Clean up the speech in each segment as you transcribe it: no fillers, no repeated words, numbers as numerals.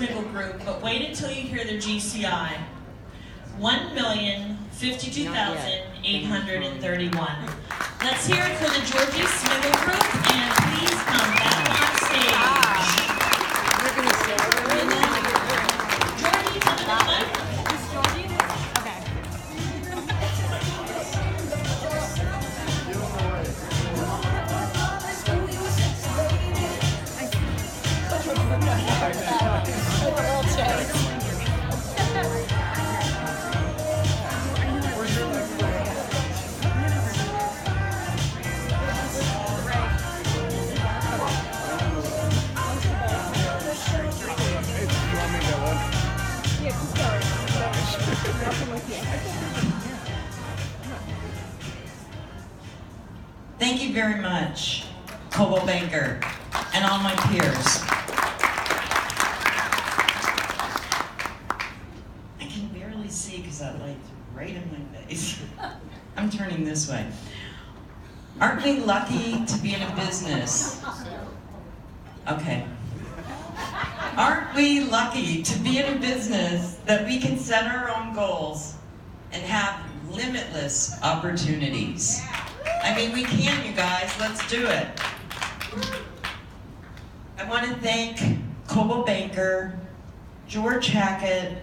Smigel Group, but wait until you hear their GCI. 1,052,831. Let's hear it for the Georgie Smigel Group, and please come back on stage. Georgie, to the left. Thank you very much, Coldwell Banker, and all my peers. I can barely see because that light's right in my face. I'm turning this way. Aren't we lucky to be in a business? Okay. Aren't we lucky to be in a business that we can set our own goals and have limitless opportunities? I mean, we can, you guys. Let's do it. I want to thank Coldwell Banker, George Hackett.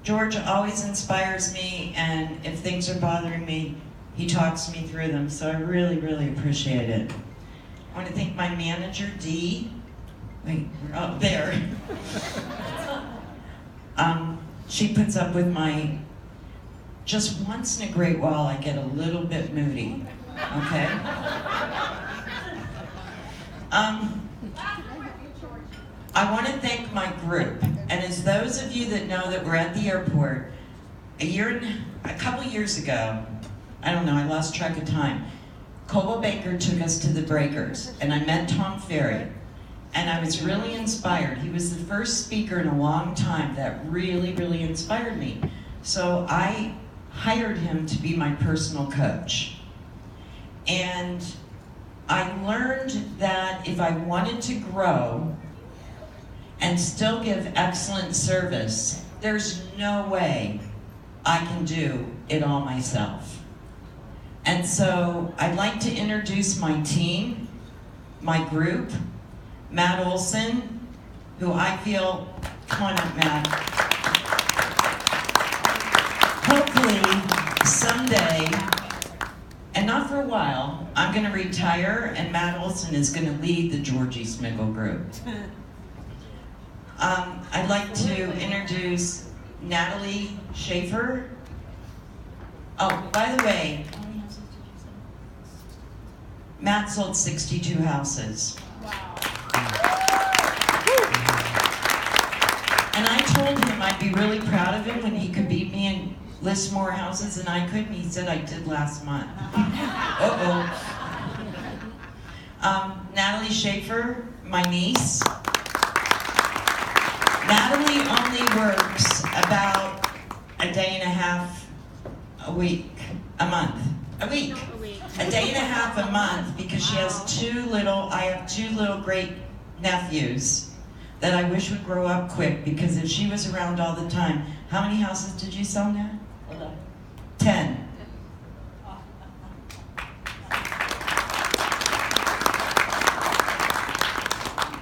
George always inspires me, and if things are bothering me, he talks me through them, so I really, really appreciate it. I want to thank my manager, Dee. Wait, we're up there. She puts up with my, just once in a great while I get a little bit moody, okay? I want to thank my group, and as those of you that know that we're at the airport, a couple years ago, I don't know, I lost track of time, Coldwell Banker took us to the Breakers, and I met Tom Ferry. And I was really inspired. He was the first speaker in a long time that really, really inspired me. So I hired him to be my personal coach. And I learned that if I wanted to grow and still give excellent service, there's no way I can do it all myself. And so I'd like to introduce my team, my group, Matt Olson, who I feel, come on up, Matt. Hopefully, someday, and not for a while, I'm going to retire, and Matt Olson is going to lead the Georgie Smigel Group. I'd like to introduce Natalie Schaefer. Oh, by the way, Matt sold 62 houses. And I told him I'd be really proud of him when he could beat me and list more houses than I could, and he said I did last month. Uh-oh. Natalie Schaefer, my niece. Natalie only works about a day and a half a week, a month. A week. A day and a half a month because she has I have two little great nephews that I wish would grow up quick, because if she was around all the time, how many houses did you sell now? 10.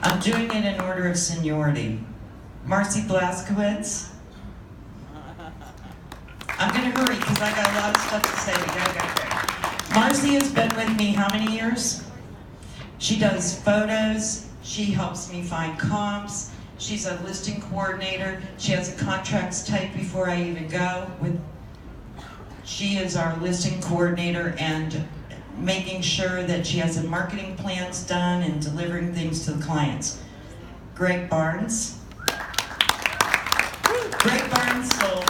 I'm doing it in order of seniority. Marcy Blaskowitz. I'm going to hurry because I got a lot of stuff to say. Marcy has been with me how many years? She does photos. She helps me find comps. She's a listing coordinator. She has the contracts typed before I even go. She is our listing coordinator and making sure that she has the marketing plans done and delivering things to the clients. Greg Barnes. Greg Barnes sold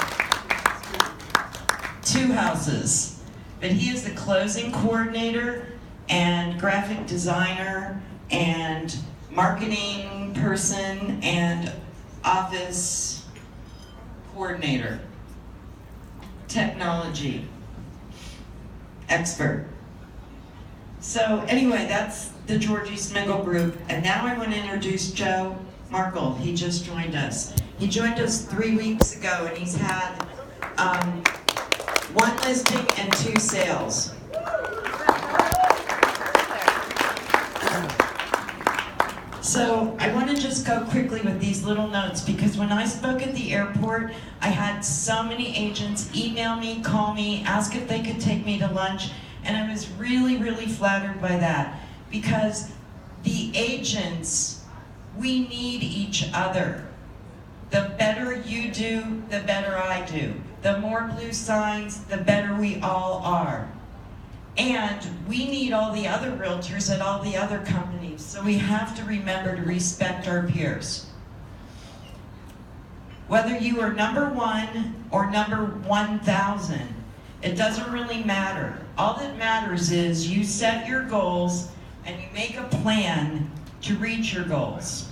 2 houses, but he is the closing coordinator and graphic designer and marketing person and office coordinator, technology expert. So anyway, that's the Georgie Smigel Group. And now I want to introduce Joe Markle, he just joined us. He joined us 3 weeks ago, and he's had 1 listing and 2 sales. So I want to just go quickly with these little notes, because when I spoke at the airport, I had so many agents email me, call me, ask if they could take me to lunch, and I was really, really flattered by that, because the agents, we need each other. The better you do, the better I do. The more blue signs, the better we all are. And we need all the other realtors at all the other companies, so we have to remember to respect our peers. Whether you are number 1 or number 1,000, it doesn't really matter. All that matters is you set your goals and you make a plan to reach your goals.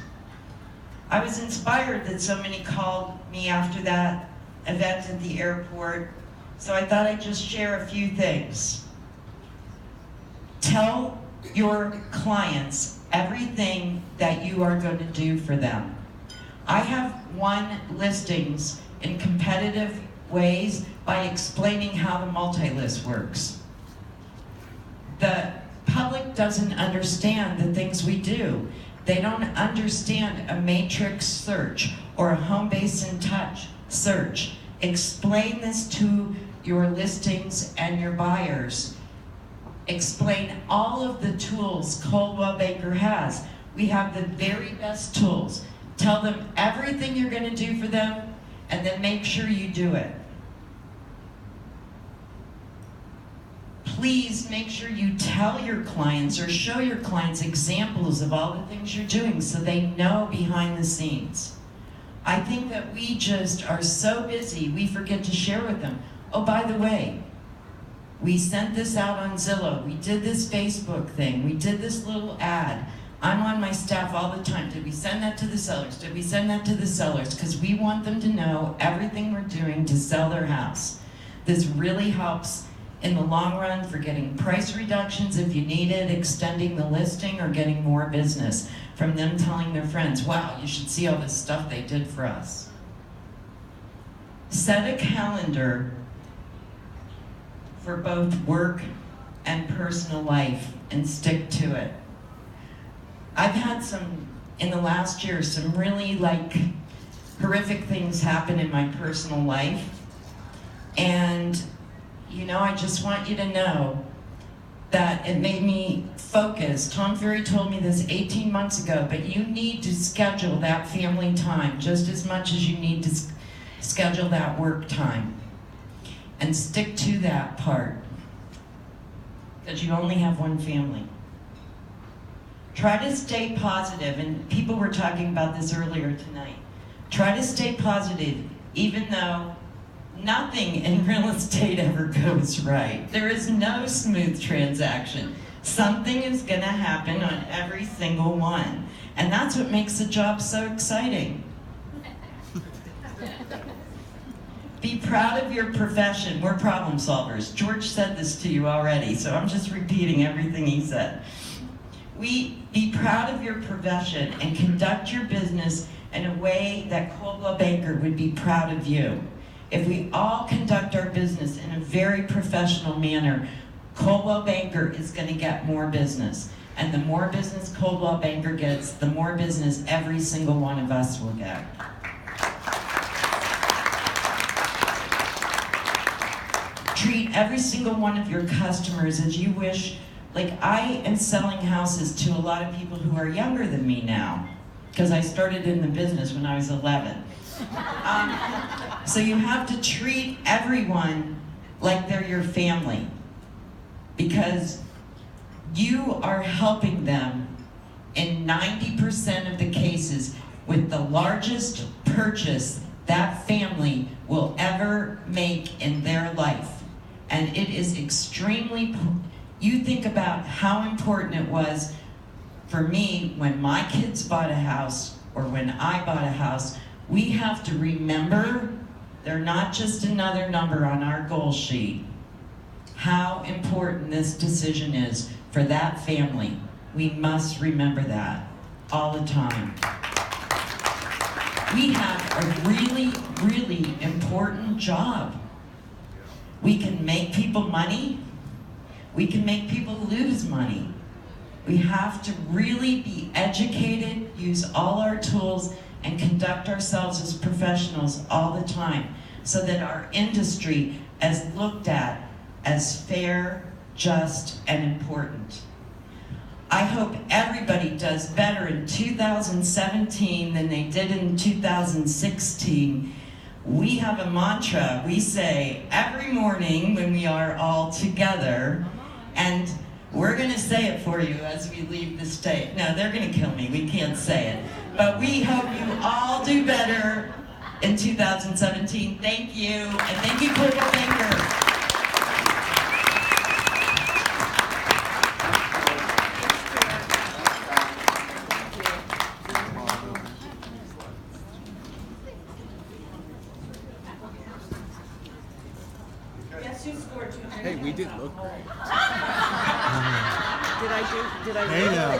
I was inspired that so many called me after that event at the airport, so I thought I'd just share a few things. Tell your clients everything that you are going to do for them. I have won listings in competitive ways by explaining how the multi-list works. The public doesn't understand the things we do. They don't understand a matrix search or a home base in touch search. Explain this to your listings and your buyers. Explain all of the tools Coldwell Banker has. We have the very best tools. Tell them everything you're going to do for them, and then make sure you do it. Please make sure you tell your clients or show your clients examples of all the things you're doing so they know behind the scenes. I think that we just are so busy, we forget to share with them. Oh, by the way, we sent this out on Zillow. We did this Facebook thing. We did this little ad. I'm on my staff all the time. Did we send that to the sellers? Did we send that to the sellers? Because we want them to know everything we're doing to sell their house. This really helps in the long run for getting price reductions if you need it, extending the listing, or getting more business from them telling their friends, wow, you should see all this stuff they did for us. Set a calendar for both work and personal life and stick to it. I've had in the last year, some really horrific things happen in my personal life. And, I just want you to know that it made me focus. Tom Ferry told me this 18 months ago, but you need to schedule that family time just as much as you need to schedule that work time. And stick to that part, because you only have one family. Try to stay positive, and people were talking about this earlier tonight. Try to stay positive, even though nothing in real estate ever goes right. There is no smooth transaction. Something is going to happen on every single one, and that's what makes the job so exciting. Be proud of your profession. We're problem solvers. George said this to you already, so I'm just repeating everything he said. Be proud of your profession and conduct your business in a way that Coldwell Banker would be proud of you. If we all conduct our business in a very professional manner, Coldwell Banker is going to get more business. And the more business Coldwell Banker gets, the more business every single one of us will get. Treat every single one of your customers as you wish. I am selling houses to a lot of people who are younger than me now, because I started in the business when I was 11. So you have to treat everyone like they're your family, because you are helping them in 90% of the cases with the largest purchase that family will ever make in their life. And it is extremely, you think about how important it was for me when my kids bought a house or when I bought a house. We have to remember they're not just another number on our goal sheet. How important this decision is for that family. We must remember that all the time. We have a really, really important job. We can make people money. We can make people lose money. We have to really be educated, use all our tools, and conduct ourselves as professionals all the time so that our industry is looked at as fair, just, and important. I hope everybody does better in 2017 than they did in 2016. We have a mantra we say every morning when we are all together, and we're going to say it for you as we leave the stage. No, they're going to kill me. We can't say it. But we hope you all do better in 2017. Thank you, and thank you, Coldwell. Guess who scored 200? Hey, we did look great. Did I Hey now.